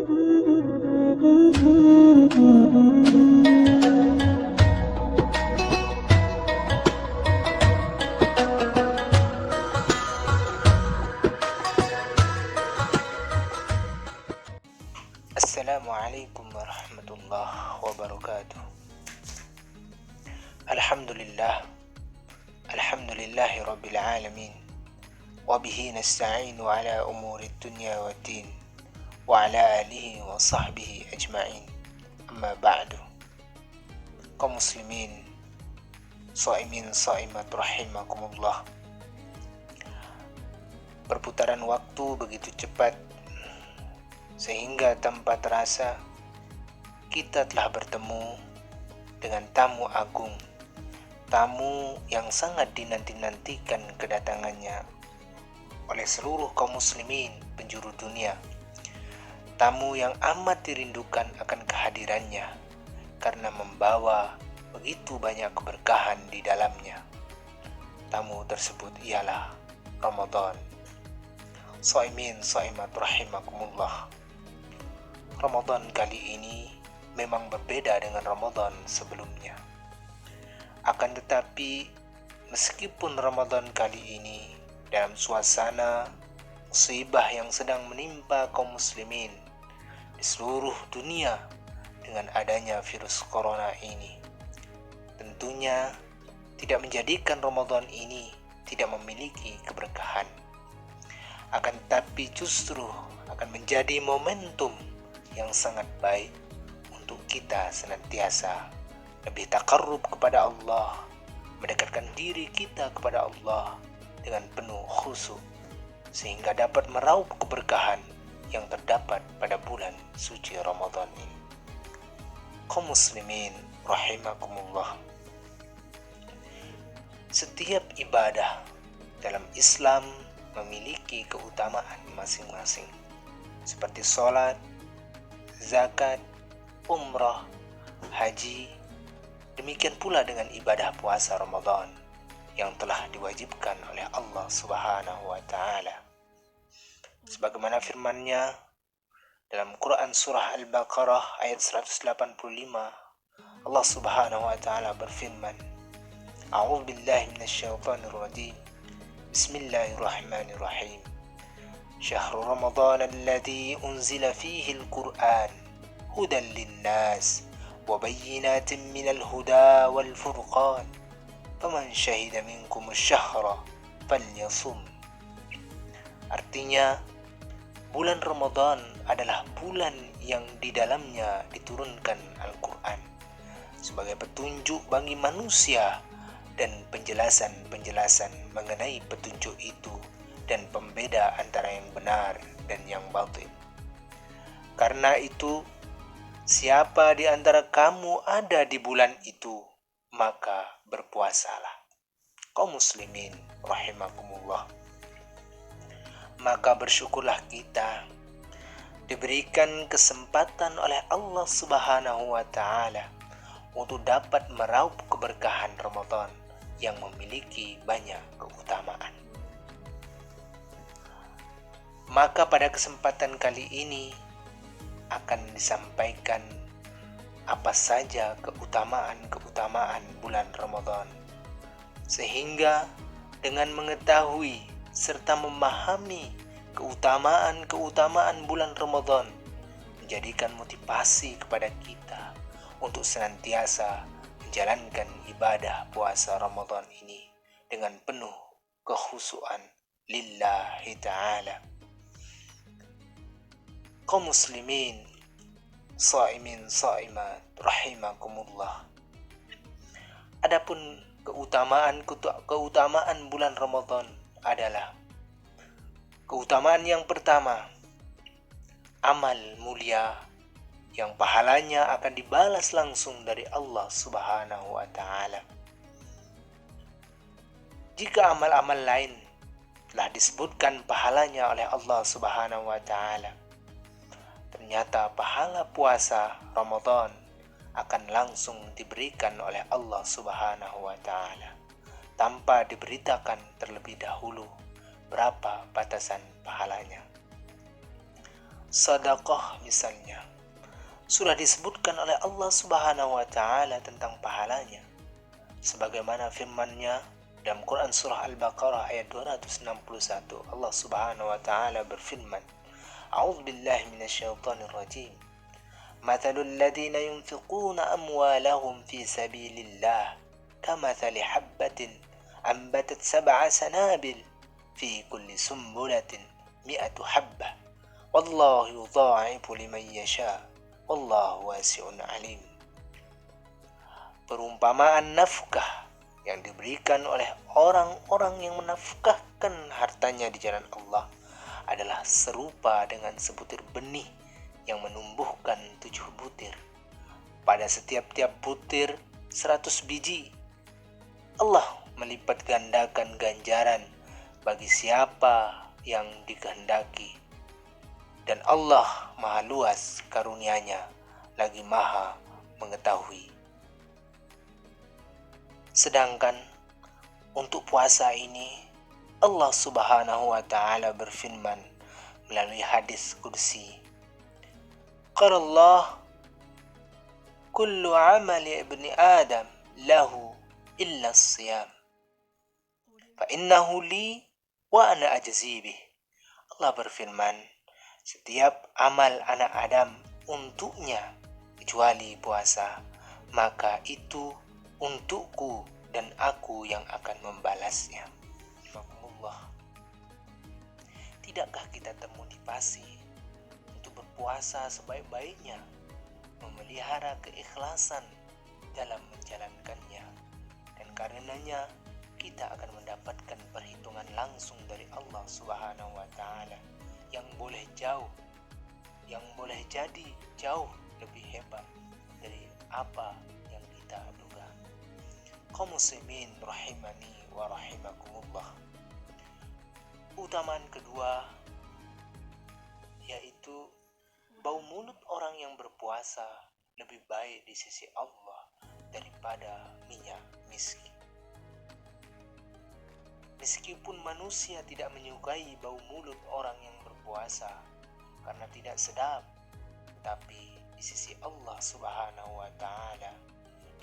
Assalamualaikum warahmatullahi wabarakatuh. Alhamdulillah, alhamdulillahi rabbil alamin. Wabihi nasta'inu ala umuri dunya wa din, wa ala alihi wa sahbihi ajma'in. Amma ba'du. Kaum muslimin, shaimin shaimat rahimakumullah. Perputaran waktu begitu cepat sehingga tanpa terasa kita telah bertemu dengan tamu agung, tamu yang sangat dinanti-nantikan kedatangannya oleh seluruh kaum muslimin penjuru dunia, tamu yang amat dirindukan akan kehadirannya karena membawa begitu banyak keberkahan di dalamnya. Tamu tersebut ialah Ramadan. Shaimin shaimat rahimakumullah. Ramadan kali ini memang berbeda dengan Ramadan sebelumnya. Akan tetapi, meskipun Ramadan kali ini dalam suasana musibah yang sedang menimpa kaum muslimin di seluruh dunia dengan adanya virus corona ini, tentunya tidak menjadikan Ramadan ini tidak memiliki keberkahan. Akan tetapi justru akan menjadi momentum yang sangat baik untuk kita senantiasa lebih takarrub kepada Allah, mendekatkan diri kita kepada Allah dengan penuh khusyuk, sehingga dapat meraup keberkahan yang terdapat pada bulan suci Ramadan ini. Kaum muslimin rahimakumullah. Setiap ibadah dalam Islam memiliki keutamaan masing-masing, seperti sholat, zakat, umrah, haji. Demikian pula dengan ibadah puasa Ramadan yang telah diwajibkan oleh Allah Subhanahu wa Ta'ala. Sebagaimana firman-Nya dalam Quran surah Al-Baqarah ayat 185, Allah Subhanahu wa Ta'ala berfirman, A'udzu billahi minasyaitonir rajim. Bismillahirrahmanirrahim. شهر رمضان الذي أنزل فيه القرآن هدى للناس وبينات من الهدى والفرقان فمن شهد منكم الشهر فليصم. Artinya, bulan Ramadan adalah bulan yang di dalamnya diturunkan Al-Quran sebagai petunjuk bagi manusia dan penjelasan-penjelasan mengenai petunjuk itu dan pembeda antara yang benar dan yang batil. Karena itu, siapa di antara kamu ada di bulan itu, maka berpuasalah. Kaum muslimin rahimakumullah. Maka bersyukurlah kita diberikan kesempatan oleh Allah Subhanahu wa Ta'ala untuk dapat meraup keberkahan Ramadan yang memiliki banyak keutamaan. Maka pada kesempatan kali ini akan disampaikan apa saja keutamaan-keutamaan bulan Ramadan, sehingga dengan mengetahui serta memahami keutamaan-keutamaan bulan Ramadan menjadikan motivasi kepada kita untuk senantiasa menjalankan ibadah puasa Ramadan ini dengan penuh kekhusyuan lillahi ta'ala. Kaum muslimin shaimin shaimat rahimakumullah. Adapun keutamaan bulan Ramadan adalah keutamaan yang pertama, amal mulia yang pahalanya akan dibalas langsung dari Allah Subhanahu wa Ta'ala. Jika amal-amal lain telah disebutkan pahalanya oleh Allah Subhanahu wa Ta'ala, ternyata pahala puasa Ramadan akan langsung diberikan oleh Allah Subhanahu wa Ta'ala tanpa diberitakan terlebih dahulu berapa batasan pahalanya. sedekah misalnya, sudah disebutkan oleh Allah Subhanahu wa taala tentang pahalanya. Sebagaimana firman-Nya dalam Quran surah Al-Baqarah ayat 261, Allah Subhanahu wa taala berfirman, A'udzu billahi minasyaitonir rajim. Mathalul ladzina yunfiquna amwalahum fi sabilillah kamathali habbatin ambatat sab'a sanabil fi kulli sumbulatin mi'atu habbah wallahu yudha'ifu liman yasha wallahu wasi'un alim. Perumpamaan nafkah yang diberikan oleh orang-orang yang menafkahkan hartanya di jalan Allah adalah serupa dengan sebutir benih yang menumbuhkan 7 butir. Pada setiap-tiap butir 100 biji. Allah melipat gandakan ganjaran bagi siapa yang dikehendaki. Dan Allah maha luas karunia-Nya, lagi maha mengetahui. Sedangkan untuk puasa ini Allah Subhanahu wa taala berfirman melalui hadis qudsi. Qala Allah, kullu amali ibni Adam lahu illa as-siyam. Fa innahu li wa ana ajzi bih. Allah berfirman, setiap amal anak Adam untuknya kecuali puasa, maka itu untukku dan aku yang akan membalasnya. Alhamdulillah. Tidakkah kita termotivasi untuk berpuasa sebaik-baiknya, memelihara keikhlasan dalam menjalankannya, dan karenanya kita akan mendapatkan perhitungan langsung dari Allah Subhanahu wa taala yang boleh jadi jauh lebih hebat dari apa yang kita duga. Kaum muslimin rahimani wa rahimakumullah. Utamaan kedua yaitu bau mulut orang yang berpuasa lebih baik di sisi Allah daripada minyak misk. Meskipun manusia tidak menyukai bau mulut orang yang berpuasa karena tidak sedap, tapi di sisi Allah Subhanahu wa taala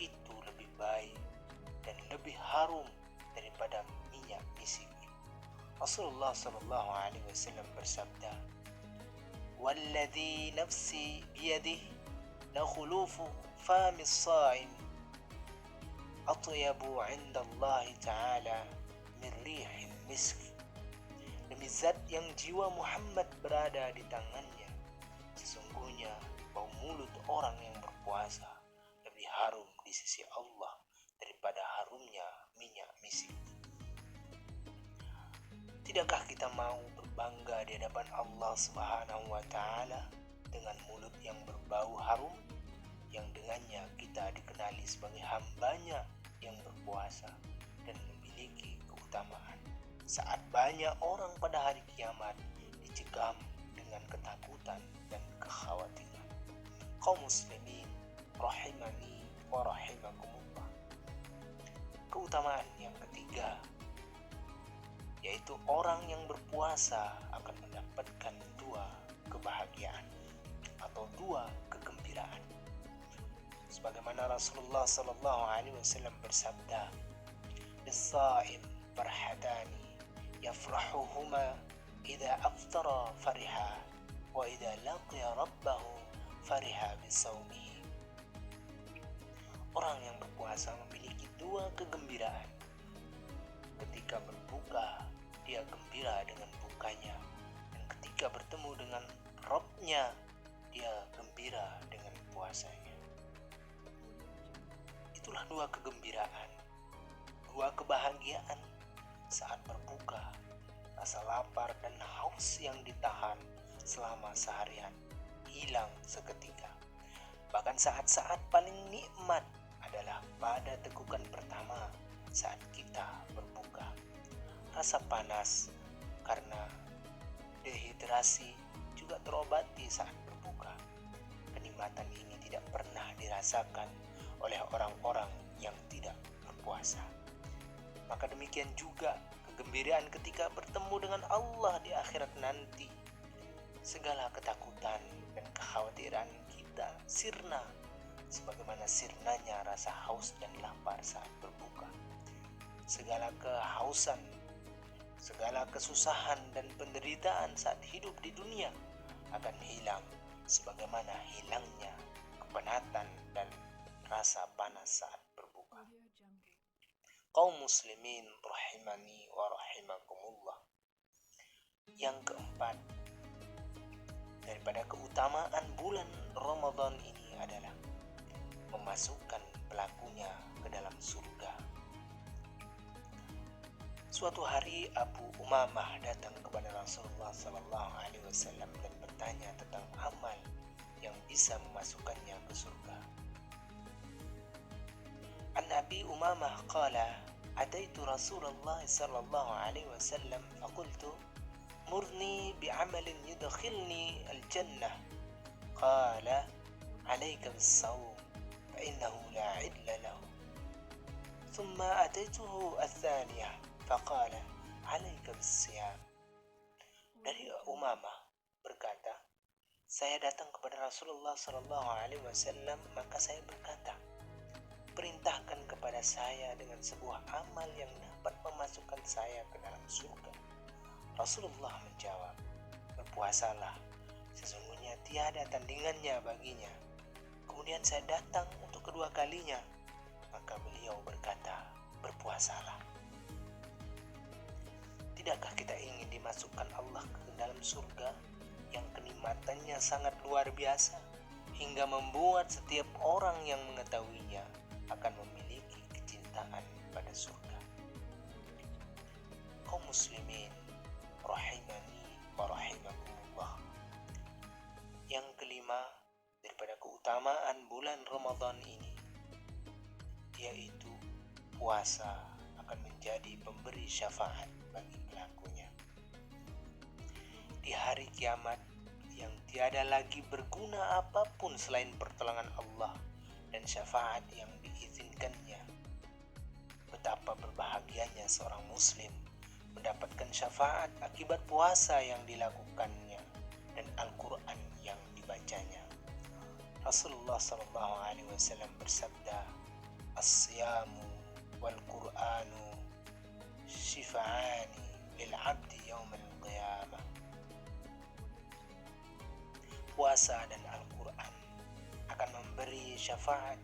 itu lebih baik dan lebih harum daripada minyak misik. Rasulullah sallallahu alaihi wasallam bersabda, "Walladzi nafsi biyadihi la khulufu fami as-sha'im atyabu 'inda Allah ta'ala min rihil misk." Demi zat yang jiwa Muhammad berada di tangannya, sesungguhnya bau mulut orang yang berpuasa lebih harum di sisi Allah daripada harumnya minyak misik. Tidakkah kita mau berbangga di hadapan Allah Subhanahu wa taala dengan mulut yang berbau harum, yang dengannya kita dikenali sebagai hambanya yang berpuasa dan memiliki keutamaan, saat banyak orang pada hari kiamat dicekam dengan ketakutan dan kekhawatiran. Kaum muslimin rahimani wa rahimakumullah. Keutamaan yang ketiga yaitu orang yang berpuasa akan mendapatkan 2 kebahagiaan atau 2 kegembiraan. Sebagaimana Rasulullah sallallahu alaihi wasallam bersabda, "Lis-sha'im farhatani yafrahuhuma idza aftara fariha wa idza laqiya rabbahu fariha bisaumihi." Orang yang berpuasa memiliki 2 kegembiraan. Ketika berbuka, dia gembira dengan bukanya, dan ketika bertemu dengan Rabb-nya, dia gembira dengan puasanya. Itulah 2 kegembiraan, 2 kebahagiaan saat berbuka. Rasa lapar dan haus yang ditahan selama seharian hilang seketika. Bahkan saat-saat paling nikmat adalah pada tegukan pertama saat kita berbuka. Rasa panas karena dehidrasi juga terobati saat berbuka. Kenikmatan ini tidak pernah dirasakan oleh orang-orang yang tidak berpuasa. Maka demikian juga kegembiraan ketika bertemu dengan Allah di akhirat nanti. segala ketakutan dan kekhawatiran kita sirna, sebagaimana sirnanya rasa haus dan lapar saat berbuka. Segala kehausan, segala kesusahan dan penderitaan saat hidup di dunia akan hilang, sebagaimana hilangnya kepenatan dan rasa panas saat berbuka. Kaum muslimin rahimani wa rahimakumullah. Yang keempat, daripada keutamaan bulan Ramadan ini adalah memasukkan pelakunya ke dalam surga. Suatu hari Abu Umamah datang kepada Rasulullah SAW dan bertanya tentang amal yang bisa memasukkannya ke surga. An Abi Umamah qala ataitu Rasulullah sallallahu alaihi wasallam faqultu murni bi'amalin yudkhilni al-jannah qala alayka bis-sawm fa innahu la 'idla lahu thumma ataituhu ats-thaniyah faqala alayka bis-siyam. Dari Umamah berkata, saya datang kepada Rasulullah sallallahu alaihi wasallam, maka saya berkata, perintahkan kepada saya dengan sebuah amal yang dapat memasukkan saya ke dalam surga. Rasulullah menjawab, berpuasalah, sesungguhnya tiada tandingannya baginya. Kemudian saya datang untuk kedua kalinya, maka beliau berkata, berpuasalah. Tidakkah kita ingin dimasukkan Allah ke dalam surga yang kenikmatannya sangat luar biasa, hingga membuat setiap orang yang mengetahuinya akan memiliki kecintaan pada surga. Kaum muslimin rahimani wa rahimakumullah. Yang kelima, daripada keutamaan bulan Ramadan ini, yaitu puasa akan menjadi pemberi syafaat bagi pelakunya. Di hari kiamat yang tiada lagi berguna apapun selain pertolongan Allah dan syafaat yang diizinkannya, betapa berbahagianya seorang muslim mendapatkan syafaat akibat puasa yang dilakukannya dan Al-Quran yang dibacanya. Rasulullah SAW bersabda, as-siyamu wal Qur'anu syifa'ani lil abdi yawmal qiyamah. Puasa dan Al-Quran akan memberi syafaat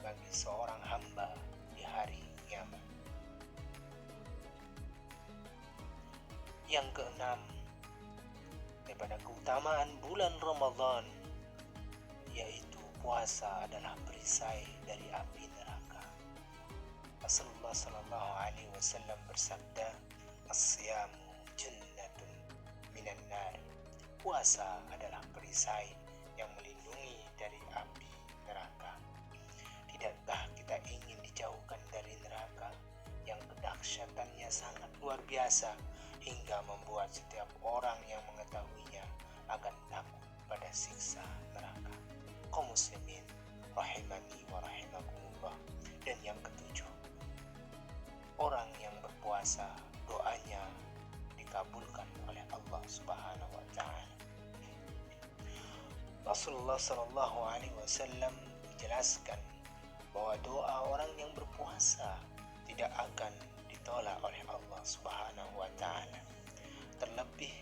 bagi seorang hamba di hari kiamat. Yang keenam, daripada keutamaan bulan Ramadan, yaitu puasa adalah perisai dari api neraka. Rasulullah SAW bersabda, as-siyamu jannatun minan nar. Puasa adalah perisai yang melindungi dari api neraka. Tidakkah kita ingin dijauhkan dari neraka yang kedahsyatannya sangat luar biasa, hingga membuat setiap orang yang mengetahuinya akan takut pada siksa neraka. Kaum muslimin rahimani wa rahimakumullah. Dan yang ketujuh, orang yang berpuasa doanya dikabulkan oleh Allah Subhanahu wa taala. Rasulullah sallallahu alaihi wasallam menjelaskan bahwa doa orang yang berpuasa tidak akan ditolak oleh Allah Subhanahu wa taala, terlebih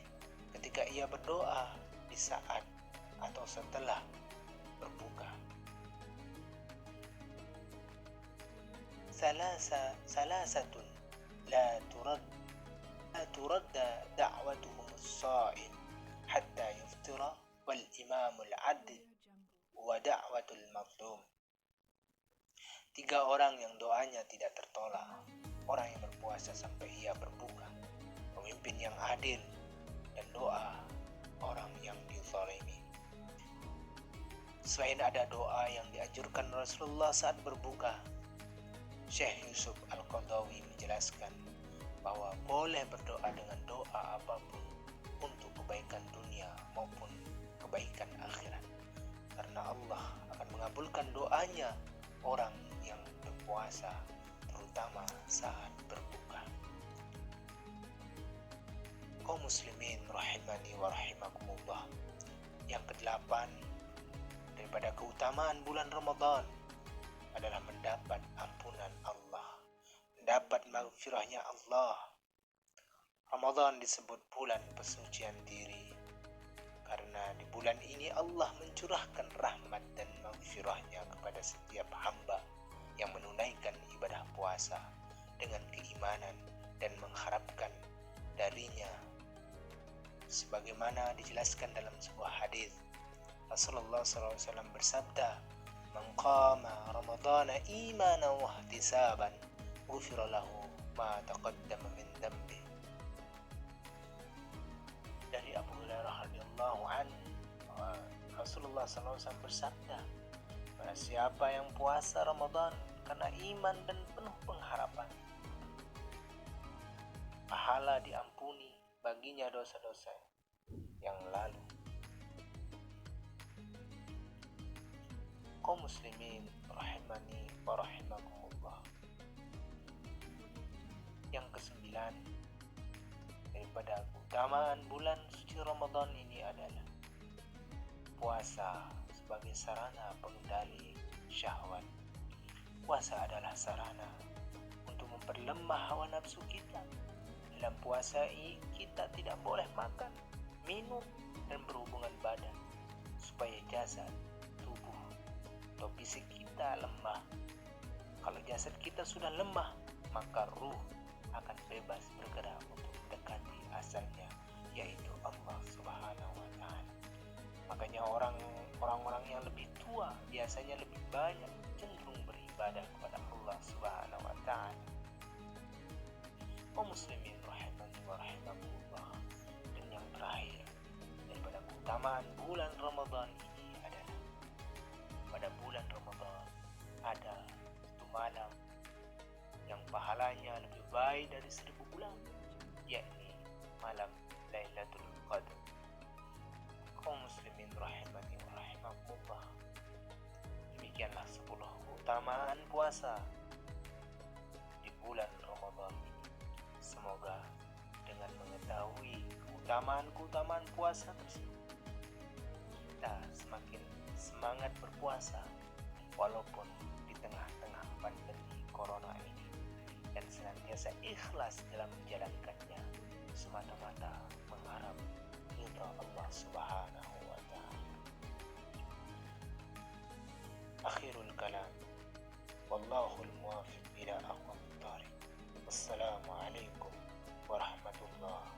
ketika ia berdoa di saat atau setelah berbuka. Salasatun la turadda da'watuhum as-sa'im hatta yuftira wal imamul adl wa da'watul mazlum. 3 orang yang doanya tidak tertolak: orang yang berpuasa sampai ia berbuka, pemimpin yang adil, dan doa orang yang dizalimi. Selain ada doa yang dianjurkan Rasulullah saat berbuka, Syekh Yusuf Al-Qaradawi menjelaskan bahwa boleh berdoa dengan doa apapun untuk kebaikan dunia maupun kebaikan akhirat, karena Allah akan mengabulkan doanya orang yang berpuasa, terutama saat berbuka. Kaum muslimin rahimani wa rahimakumullah. Yang kedelapan, daripada keutamaan bulan Ramadan adalah mendapat ampunan Allah, mendapat maghfirahnya Allah. Ramadan disebut bulan pesucian diri karena di bulan ini Allah mencurahkan rahmat dan maghfirahnya kepada setiap hamba yang menunaikan ibadah puasa dengan keimanan dan mengharapkan darinya. Sebagaimana dijelaskan dalam sebuah hadis, Rasulullah SAW bersabda, "Man qama Ramadana imanan wa ihtisaban, ghufira lahu ma taqaddama min dhanbi." Dari Abu Hurairah radhiyallahu anhu, Rasulullah SAW bersabda, "Barang siapa yang puasa Ramadan karena iman dan penuh pengharapan, pahala diampuni baginya dosa-dosa yang lalu." Kaum muslimin rahimani wa rahimakumullah. Yang kesembilan, daripada keutamaan bulan suci Ramadan ini adalah puasa sebagai sarana pengendali syahwat. Puasa adalah sarana untuk memperlemah hawa nafsu kita. Dalam puasa ini kita tidak boleh makan, minum, dan berhubungan badan supaya jasad, tubuh, atau fisik kita lemah. Kalau jasad kita sudah lemah, maka ruh akan bebas bergerak untuk mendekati asalnya, yaitu Allah Subhanahu wa Ta'ala. Makanya orang-orang yang lebih tua biasanya lebih banyak cenderung beribadah kepada Allah Subhanahu wa Ta'ala. Kaum muslimin rahimani wa rahimakumullah. Dan yang terakhir, daripada keutamaan bulan Ramadan ini adalah pada bulan Ramadan ada satu malam yang pahalanya lebih baik dari 1000 bulan, yakni malam Lailatul Qadar. Kaum muslimin rahimani wa rahimakumullah. Demikianlah 10 keutamaan puasa di bulan Ramadan ini. Semoga dengan mengetahui keutamaan-keutamaan puasa tersebut, kita semakin semangat berpuasa walaupun di tengah-tengah pandemi corona ini, dan senantiasa ikhlas dalam menjalankannya semata-mata mengharap ridha Allah Subhanahu wa Ta'ala. Akhirul kalam, wallahul muwafiq ila aqwamit thariq. Wassalamualaikum warahmatullahi